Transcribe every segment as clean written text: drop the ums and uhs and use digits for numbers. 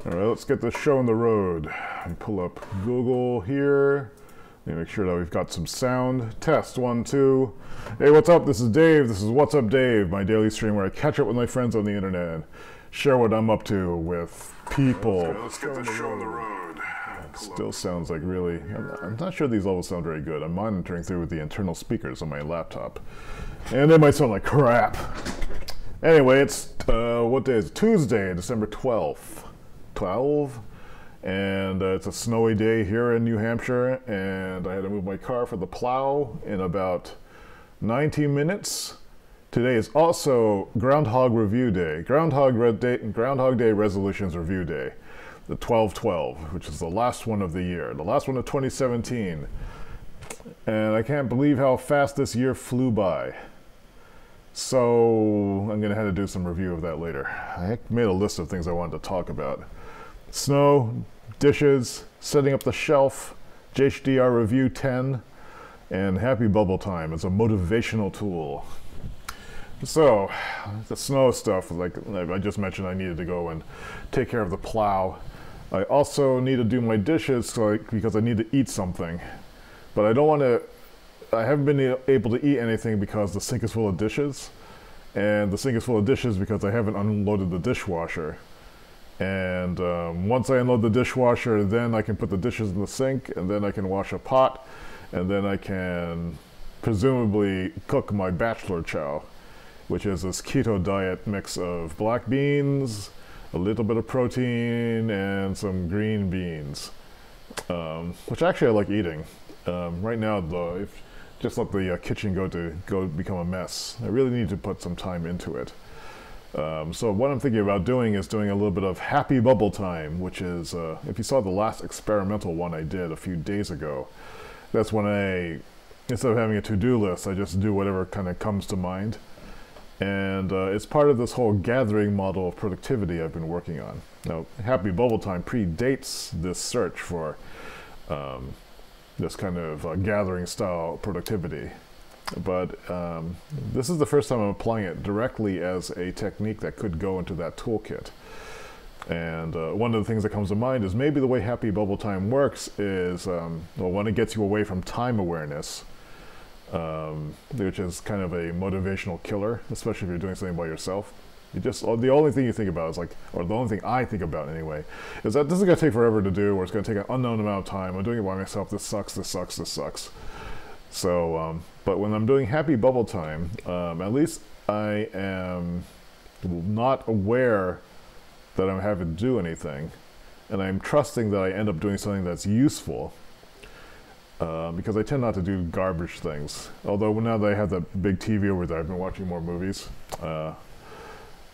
Alright, let's get this show on the road. And pull up Google here. Make sure that we've got some sound. Test 1, 2. Hey, what's up? This is Dave. This is What's Up Dave, my daily stream where I catch up with my friends on the internet and share what I'm up to with people. Let's get this show on the road. Still sounds like really... I'm not sure these levels sound very good. I'm monitoring through with the internal speakers on my laptop. And they might sound like crap. Anyway, it's, what day is it? Tuesday, December 12th. 12? And it's a snowy day here in New Hampshire, and I had to move my car for the plow in about 90 minutes. Today is also Groundhog Review Day, Groundhog Day Resolutions Review Day, the 12/12, which is the last one of the year, the last one of 2017. And I can't believe how fast this year flew by. So I'm going to have to do some review of that later. I made a list of things I wanted to talk about. Snow, dishes, setting up the shelf, JHDR Review 10, and Happy Bubble Time as a motivational tool. So, the snow stuff, like I just mentioned, I needed to go and take care of the plow. I also need to do my dishes because I need to eat something. But I don't want to, I haven't been able to eat anything because the sink is full of dishes. And the sink is full of dishes because I haven't unloaded the dishwasher. And once I unload the dishwasher, then I can put the dishes in the sink, and then I can wash a pot, and then I can presumably cook my bachelor chow, which is this keto diet mix of black beans, a little bit of protein, and some green beans, which actually I like eating. Right now, though, just let the kitchen go become a mess. I really need to put some time into it. So what I'm thinking about doing is doing a little bit of Happy Bubble Time, which is, if you saw the last experimental one I did a few days ago, that's when instead of having a to-do list, I just do whatever kind of comes to mind. And it's part of this whole gathering model of productivity I've been working on. Now, Happy Bubble Time predates this search for this kind of gathering style productivity. But this is the first time I'm applying it directly as a technique that could go into that toolkit. And one of the things that comes to mind is maybe the way Happy Bubble Time works is, well, when it gets you away from time awareness, which is kind of a motivational killer, especially if you're doing something by yourself. The only thing you think about is or the only thing I think about anyway, is that this is going to take forever to do, or it's going to take an unknown amount of time. I'm doing it by myself. This sucks, this sucks, this sucks. So, but when I'm doing Happy Bubble Time, at least I am not aware that I'm having to do anything, and I'm trusting that I end up doing something that's useful, because I tend not to do garbage things. Although now that I have that big TV over there, I've been watching more movies,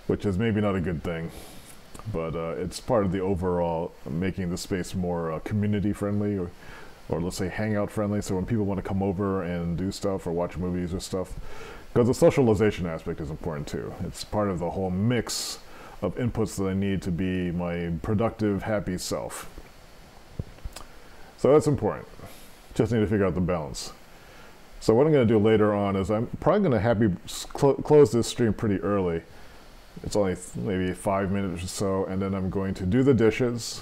which is maybe not a good thing, but it's part of the overall making the space more community friendly, or let's say hangout friendly, so when people want to come over and do stuff or watch movies or stuff, because the socialization aspect is important too. It's part of the whole mix of inputs that I need to be my productive, happy self. So that's important. Just need to figure out the balance. So what I'm going to do later on is I'm probably going to close this stream pretty early. It's only maybe 5 minutes or so, and then I'm going to do the dishes,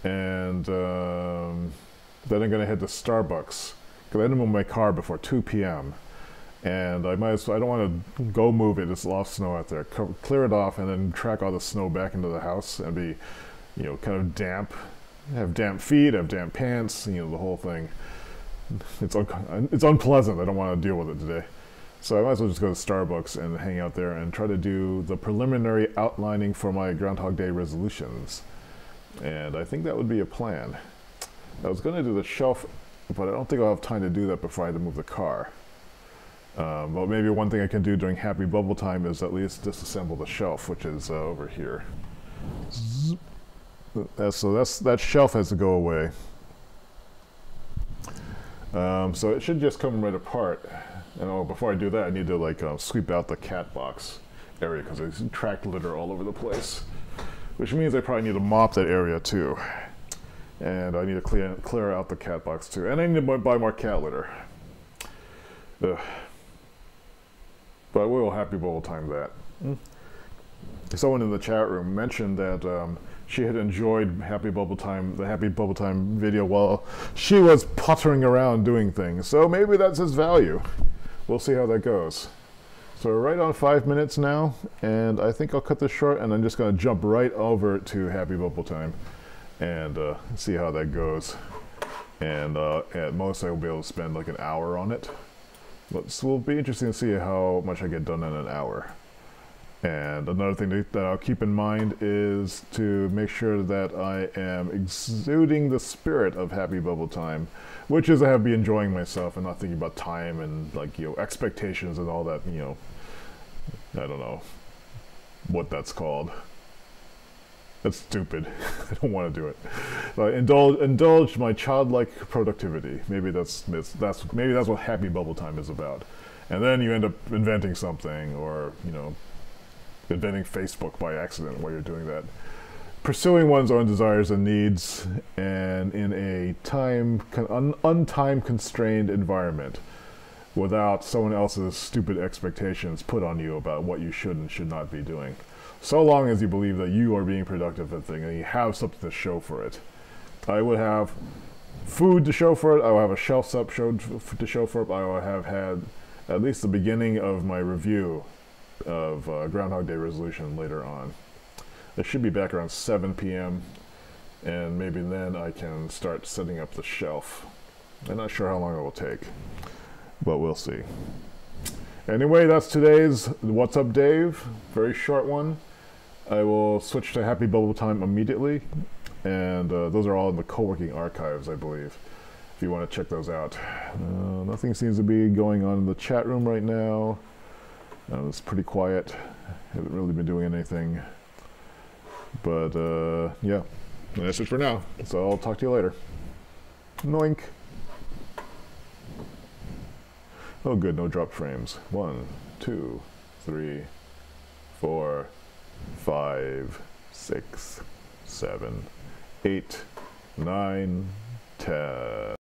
and then I'm going to head to Starbucks, because I didn't move my car before 2 p.m. And I don't want to go move it, it's a lot of snow out there. Clear it off and then track all the snow back into the house and be, kind of damp. Have damp feet, have damp pants, the whole thing. It's unpleasant, I don't want to deal with it today. So I might as well just go to Starbucks and hang out there and try to do the preliminary outlining for my Groundhog Day resolutions. And I think that would be a plan. I was going to do the shelf, but I don't think I'll have time to do that before I have to move the car. But maybe one thing I can do during Happy Bubble Time is at least disassemble the shelf, which is over here. So that shelf has to go away. So it should just come right apart. And before I do that, I need to sweep out the cat box area, because there's tracked litter all over the place. Which means I probably need to mop that area too. And I need to clear out the cat box too. And I need to buy more cat litter. Ugh. But we will Happy Bubble Time that. someone in the chat room mentioned that she had enjoyed the Happy Bubble Time video while she was puttering around doing things. So maybe that's its value. We'll see how that goes. So we're right on 5 minutes now, and I think I'll cut this short, and I'm just going to jump right over to Happy Bubble Time and see how that goes. And at most I will be able to spend like an hour on it. But it will be interesting to see how much I get done in an hour. And another thing that I'll keep in mind is to make sure that I am exuding the spirit of Happy Bubble Time, which is I have to be enjoying myself and not thinking about time and like, you know, expectations and all that, you know, I don't know what that's called. That's stupid. I don't want to do it. Indulge my childlike productivity. Maybe that's what Happy Bubble Time is about. And then you end up inventing something, or, you know, inventing Facebook by accident while you're doing that. Pursuing one's own desires and needs, and in a untime constrained environment, without someone else's stupid expectations put on you about what you should and should not be doing. So long as you believe that you are being productive at the thing and you have something to show for it. I would have food to show for it. I will have a shelf up to show for it. I will have had at least the beginning of my review of Groundhog Day Resolution later on. It should be back around 7 p.m. and maybe then I can start setting up the shelf. I'm not sure how long it will take, but we'll see. Anyway, that's today's What's Up Dave. Very short one. I will switch to Happy Bubble Time immediately, and those are all in the co-working archives, I believe, if you want to check those out. Nothing seems to be going on in the chat room right now. It's pretty quiet. Haven't really been doing anything. But yeah, that's it for now. So I'll talk to you later. Noink. Oh good, no drop frames. 1, 2, 3, 4, 5, 6, 7, 8, 9, 10.